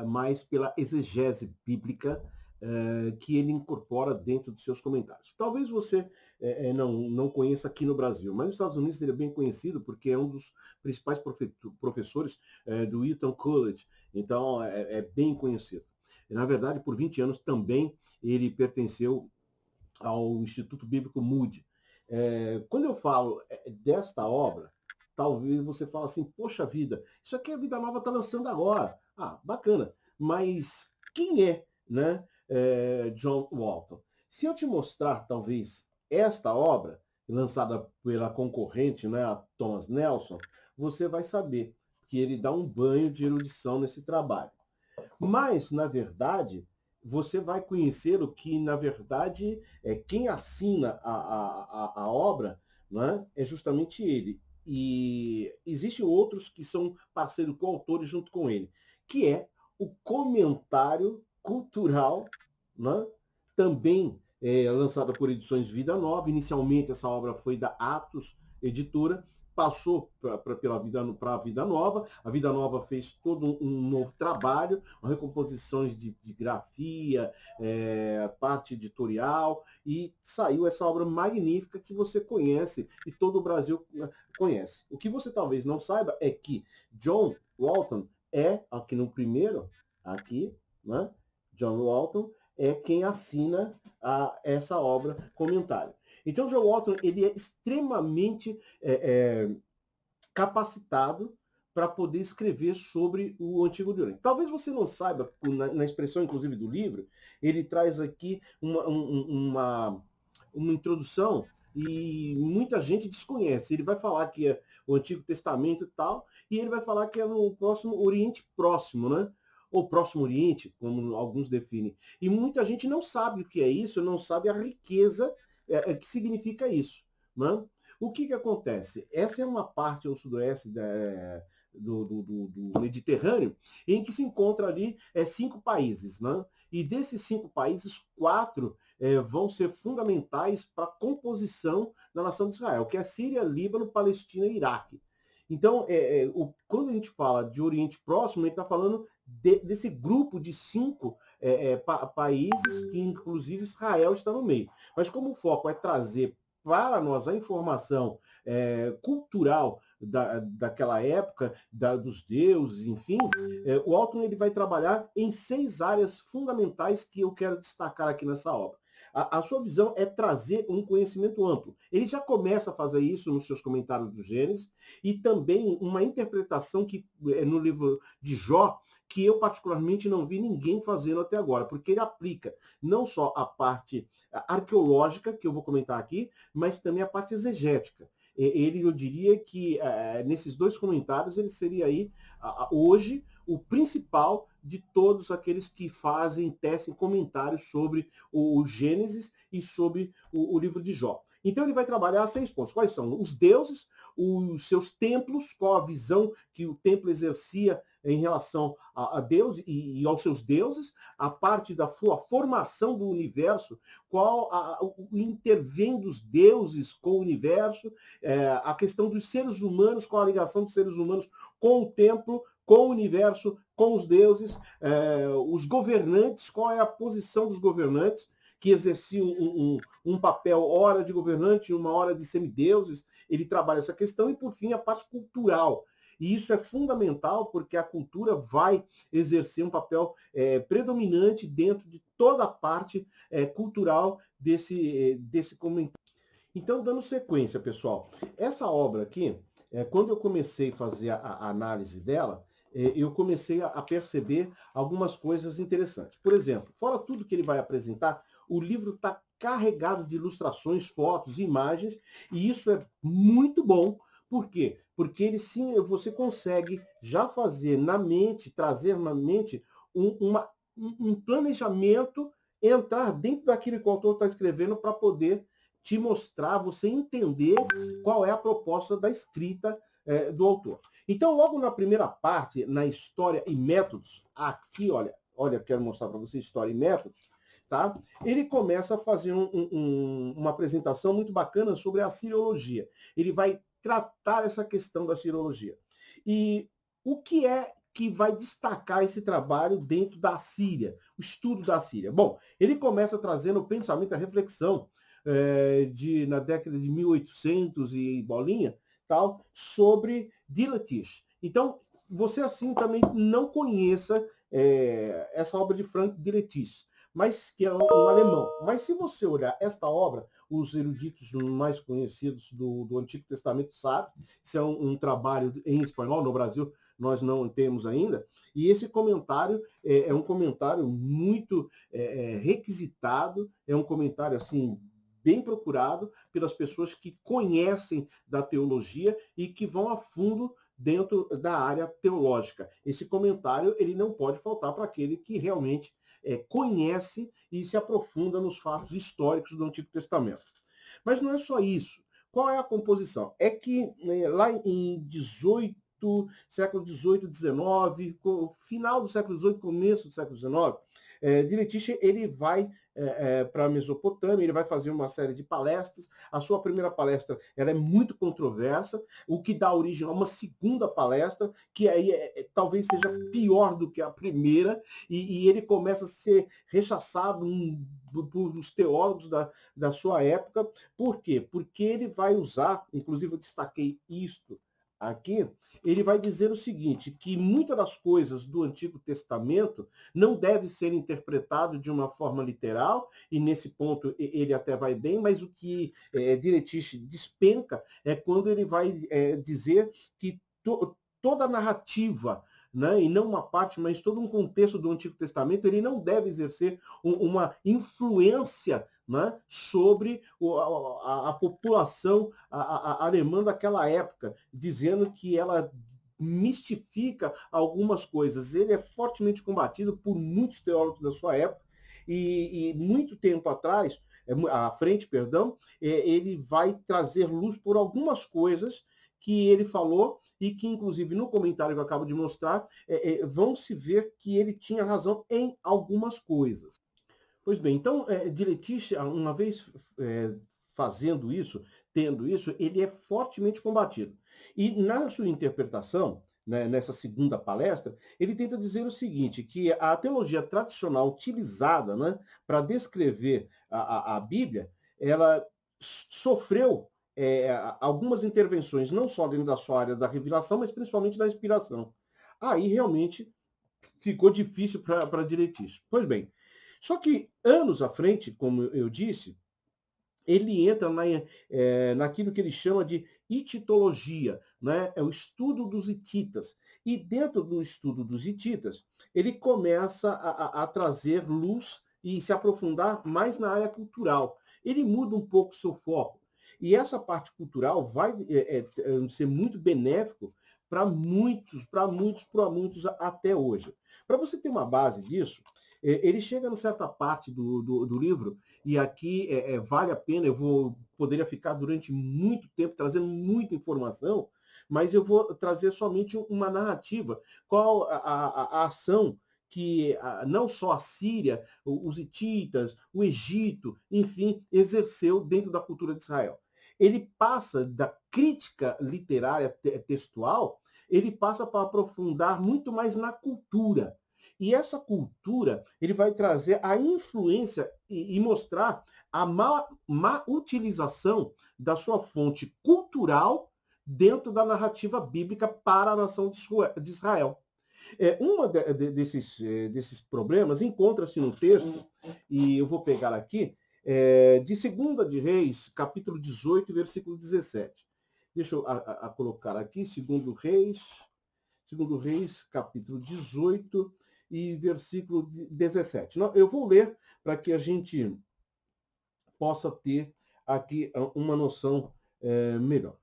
mas pela exegese bíblica que ele incorpora dentro dos seus comentários. Talvez você não conheça aqui no Brasil, mas nos Estados Unidos ele é bem conhecido porque é um dos principais professores do Eton College, então é bem conhecido. E, na verdade, por 20 anos também ele pertenceu ao Instituto Bíblico Moody. Quando eu falo desta obra, talvez você fale assim, poxa vida, isso aqui a Vida Nova está lançando agora. Ah, bacana. Mas quem é, né, John Walton? Se eu te mostrar, talvez, esta obra, lançada pela concorrente, né, a Thomas Nelson, você vai saber que ele dá um banho de erudição nesse trabalho. Mas, na verdade, você vai conhecer o que, na verdade, quem assina a obra, né, é justamente ele. E existem outros que são parceiros coautores junto com ele, que é o comentário cultural, né, também lançado por Edições Vida Nova. Inicialmente, essa obra foi da Atos Editora, passou para a Vida Nova. A Vida Nova fez todo um novo trabalho, recomposições de grafia, parte editorial, e saiu essa obra magnífica que você conhece e todo o Brasil conhece. O que você talvez não saiba é que John Walton aqui no primeiro, aqui, né? John Walton é quem assina essa obra comentário. Então, John Walton ele é extremamente capacitado para poder escrever sobre o Antigo Oriente. Talvez você não saiba, na expressão inclusive do livro, ele traz aqui uma introdução e muita gente desconhece. Ele vai falar que é o Antigo Testamento e tal, e ele vai falar que é no próximo Oriente Próximo, né? Ou Próximo Oriente, como alguns definem. E muita gente não sabe o que é isso, não sabe a riqueza que significa isso. Né? O que acontece? Essa é uma parte ao sudoeste do Mediterrâneo, em que se encontra ali 5 países. Né? E desses 5 países, 4 vão ser fundamentais para a composição da nação de Israel, que é Síria, Líbano, Palestina e Iraque. Então, quando a gente fala de Oriente Próximo, a gente está falando desse grupo de 5 países, que inclusive Israel está no meio. Mas como o foco é trazer para nós a informação cultural daquela época, dos deuses, enfim, o Alton ele vai trabalhar em 6 áreas fundamentais que eu quero destacar aqui nessa obra. A sua visão é trazer um conhecimento amplo. Ele já começa a fazer isso nos seus comentários do Gênesis e também uma interpretação que no livro de Jó, que eu particularmente não vi ninguém fazendo até agora, porque ele aplica não só a parte arqueológica, que eu vou comentar aqui, mas também a parte exegética. Ele, eu diria que nesses 2 comentários, ele seria aí, hoje, o principal de todos aqueles que fazem, tecem comentários sobre o Gênesis e sobre o livro de Jó. Então ele vai trabalhar 6 pontos. Quais são? Os deuses, os seus templos, qual a visão que o templo exercia em relação a Deus e aos seus deuses, a parte da sua formação do universo, qual o intervém dos deuses com o universo, a questão dos seres humanos, qual a ligação dos seres humanos com o templo, com o universo, com os deuses, os governantes, qual é a posição dos governantes, que exerciam um papel, hora de governante, uma hora de semideuses. Ele trabalha essa questão e, por fim, a parte cultural. E isso é fundamental porque a cultura vai exercer um papel predominante dentro de toda a parte cultural desse comentário. Então, dando sequência, pessoal, essa obra aqui, quando eu comecei a fazer a análise dela, eu comecei a perceber algumas coisas interessantes. Por exemplo, fora tudo que ele vai apresentar, o livro está carregado de ilustrações, fotos, imagens, e isso é muito bom. Por quê? Porque ele sim, você consegue já fazer na mente, trazer na mente um planejamento, entrar dentro daquilo que o autor está escrevendo para poder te mostrar, você entender qual é a proposta da escrita do autor. Então, logo na primeira parte, na história e métodos, aqui, olha, quero mostrar para você história e métodos, tá? Ele começa a fazer uma apresentação muito bacana sobre a siriologia. Ele vai tratar essa questão da siriologia. E o que é que vai destacar esse trabalho dentro da Síria, o estudo da Síria? Bom, ele começa trazendo o pensamento, a reflexão na década de 1800 e bolinha, tal, sobre Dilethsch. Então, você assim também não conheça essa obra de Frank Dilethsch, mas que é um alemão. Mas se você olhar esta obra, os eruditos mais conhecidos do Antigo Testamento sabem, isso é um trabalho em espanhol, no Brasil nós não temos ainda, e esse comentário é um comentário muito requisitado, é um comentário assim bem procurado pelas pessoas que conhecem da teologia e que vão a fundo dentro da área teológica. Esse comentário ele não pode faltar para aquele que realmente conhece e se aprofunda nos fatos históricos do Antigo Testamento. Mas não é só isso. Qual é a composição? É que lá em século XVIII, XIX, final do século XVIII, começo do século XIX, Dilethsch ele vai para a Mesopotâmia, ele vai fazer uma série de palestras. A sua primeira palestra ela é muito controversa, o que dá origem a uma segunda palestra, que aí talvez seja pior do que a primeira, e ele começa a ser rechaçado por os teólogos da sua época. Por quê? Porque ele vai usar, inclusive eu destaquei isto aqui, ele vai dizer o seguinte, que muitas das coisas do Antigo Testamento não deve ser interpretado de uma forma literal, e nesse ponto ele até vai bem, mas o que Dilethsch despenca é quando ele vai dizer que toda a narrativa, né, e não uma parte, mas todo um contexto do Antigo Testamento, ele não deve exercer uma influência, né, sobre a população alemã daquela época, dizendo que ela mistifica algumas coisas. Ele é fortemente combatido por muitos teólogos da sua época e muito tempo atrás, à frente, perdão, ele vai trazer luz por algumas coisas que ele falou e que, inclusive, no comentário que eu acabo de mostrar, vão se ver que ele tinha razão em algumas coisas. Pois bem, então, Dilethsch, uma vez fazendo isso, tendo isso, ele é fortemente combatido. E na sua interpretação, né, nessa segunda palestra, ele tenta dizer o seguinte, que a teologia tradicional utilizada, né, para descrever a Bíblia, ela sofreu algumas intervenções, não só dentro da sua área da revelação, mas principalmente da inspiração. Aí realmente ficou difícil para Dilethsch. Pois bem, só que anos à frente, como eu disse, ele entra naquilo que ele chama de hititologia, né? É o estudo dos hititas. E dentro do estudo dos hititas, ele começa a trazer luz e se aprofundar mais na área cultural. Ele muda um pouco o seu foco. E essa parte cultural vai ser muito benéfico para muitos até hoje. Para você ter uma base disso, ele chega em certa parte do livro, e aqui vale a pena, poderia ficar durante muito tempo trazendo muita informação, mas eu vou trazer somente uma narrativa. Qual a ação que não só a Síria, os hititas, o Egito, enfim, exerceu dentro da cultura de Israel. Ele passa da crítica literária textual, ele passa para aprofundar muito mais na cultura. E essa cultura, ele vai trazer a influência e mostrar a má utilização da sua fonte cultural dentro da narrativa bíblica para a nação de Israel. Desses problemas encontra-se no texto, e eu vou pegar aqui, de 2 de Reis, capítulo 18, versículo 17. Deixa eu colocar aqui, 2 Reis, capítulo 18 e versículo 17. Não, eu vou ler para que a gente possa ter aqui uma noção melhor.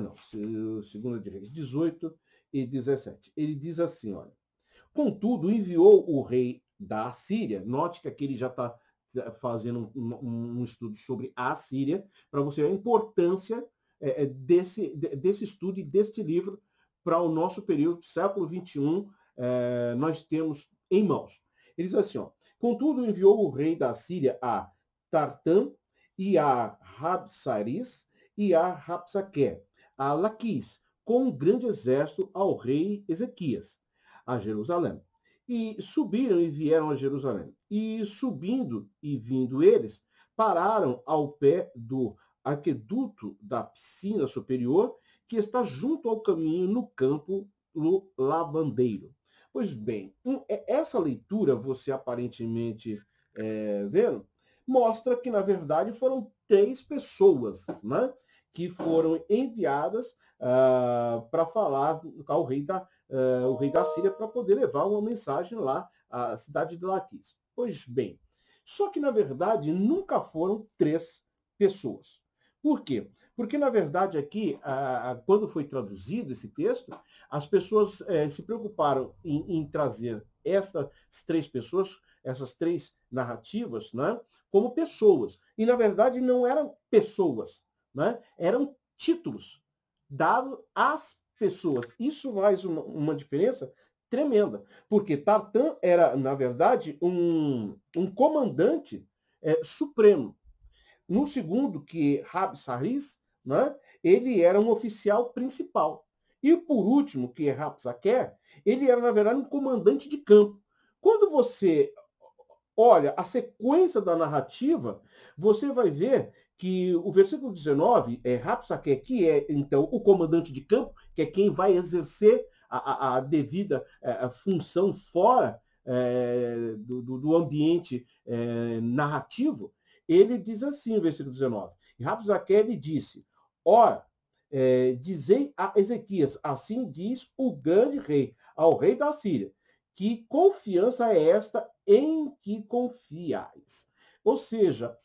Não, 2 de Reis 18 e 17. Ele diz assim, olha, contudo, enviou o rei da Assíria, note que aqui ele já está fazendo um estudo sobre a Assíria, para você ver a importância desse estudo e deste livro para o nosso período, século XXI, nós temos em mãos. Ele diz assim, ó, contudo, enviou o rei da Síria a Tartã e a Rabsaris e a Rabsaqué, a Laquis, com um grande exército ao rei Ezequias. a Jerusalém. E subiram e vieram a Jerusalém. E subindo e vindo eles, pararam ao pé do aqueduto da piscina superior, que está junto ao caminho no campo do lavandeiro. Pois bem, essa leitura, você aparentemente vendo, mostra que, na verdade, foram 3 pessoas, né, que foram enviadas para falar ao rei o rei da Síria para poder levar uma mensagem lá à cidade de Laquis. Pois bem, só que, na verdade, nunca foram 3 pessoas. Por quê? Porque, na verdade, aqui, quando foi traduzido esse texto, as pessoas se preocuparam em trazer essas 3 pessoas, essas 3 narrativas, né, como pessoas. E, na verdade, não eram pessoas, né, eram títulos dados às pessoas. Isso faz uma diferença tremenda, porque Tartan era, na verdade, um comandante supremo. No segundo, que Rabsaris, né, ele era um oficial principal. E por último, que é Rabsaquer, ele era, na verdade, um comandante de campo. Quando você olha a sequência da narrativa, você vai ver que o versículo 19 é Rabsaquer, que é, então, o comandante de campo, que é quem vai exercer a devida função fora do ambiente narrativo. Ele diz assim, no versículo 19, e Rabsaquer lhe disse, ora, dizei a Ezequias, assim diz o grande rei, ao rei da Síria, que confiança é esta em que confiais? Ou seja,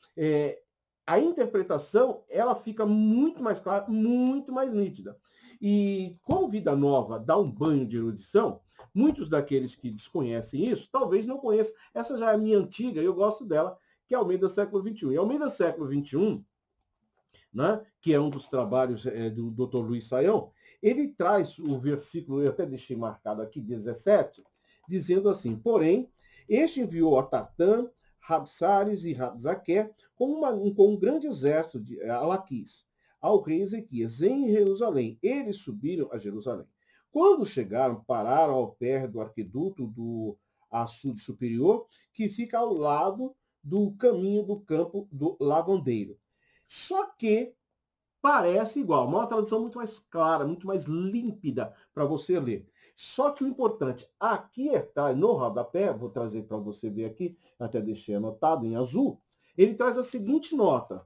a interpretação ela fica muito mais clara, muito mais nítida. E com Vida Nova dá um banho de erudição, muitos daqueles que desconhecem isso, talvez não conheçam. Essa já é a minha antiga, eu gosto dela, que é Almeida Século XXI. E Almeida Século XXI, né, que é um dos trabalhos do Dr. Luiz Saião, ele traz o versículo, eu até deixei marcado aqui, 17, dizendo assim, porém, este enviou a Tartã, Rabsares e Rabsaquer com um grande exército a Laquis, ao rei Ezequias, em Jerusalém. Eles subiram a Jerusalém. Quando chegaram, pararam ao pé do arqueduto do açude superior, que fica ao lado do caminho do campo do lavandeiro. Só que parece igual, uma tradução muito mais clara, muito mais límpida para você ler. Só que o importante, aqui no rodapé, vou trazer para você ver aqui, até deixei anotado em azul, ele traz a seguinte nota.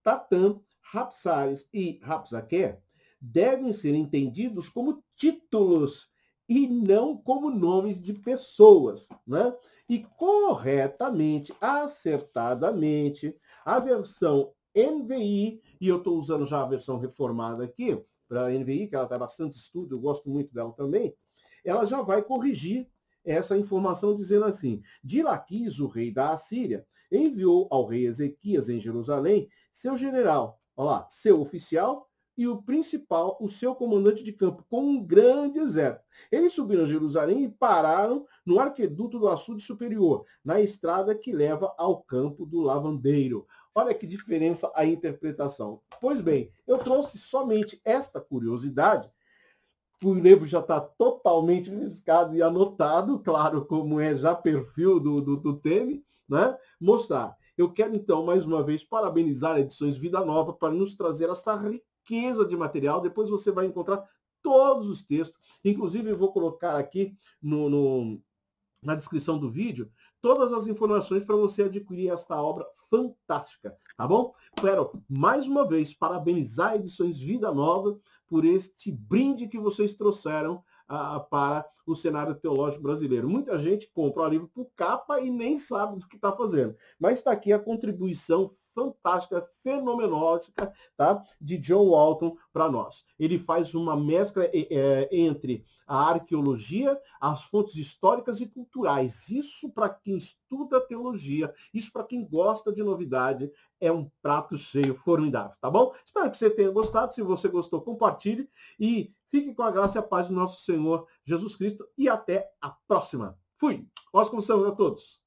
Tatã, Rapsares e Rapsaquer devem ser entendidos como títulos e não como nomes de pessoas, né? E corretamente, acertadamente, a versão NVI, e eu estou usando já a versão reformada aqui, para a NVI, que ela está bastante estudo, eu gosto muito dela também, ela já vai corrigir essa informação dizendo assim, de Laquis, o rei da Assíria, enviou ao rei Ezequias em Jerusalém seu general, olha lá, seu oficial e o principal, o seu comandante de campo, com um grande exército. Eles subiram a Jerusalém e pararam no arqueduto do açude superior, na estrada que leva ao campo do lavandeiro. Olha que diferença a interpretação. Pois bem, eu trouxe somente esta curiosidade. O livro já está totalmente riscado e anotado, claro, como é já perfil do Teme, né? Mostrar. Eu quero, então, mais uma vez, parabenizar a Edições Vida Nova para nos trazer essa riqueza de material. Depois você vai encontrar todos os textos. Inclusive, eu vou colocar aqui na descrição do vídeo todas as informações para você adquirir esta obra fantástica, tá bom? Quero, mais uma vez, parabenizar a Edições Vida Nova por este brinde que vocês trouxeram para o cenário teológico brasileiro. Muita gente compra o livro por capa e nem sabe do que está fazendo. Mas está aqui a contribuição fantástica, fenomenológica, tá? De John Walton para nós. Ele faz uma mescla entre a arqueologia, as fontes históricas e culturais. Isso para quem estuda teologia, isso para quem gosta de novidade, é um prato cheio formidável, tá bom? Espero que você tenha gostado. Se você gostou, compartilhe e fique com a graça e a paz do nosso Senhor Jesus Cristo e até a próxima. Fui! Ósculo Senhor a todos!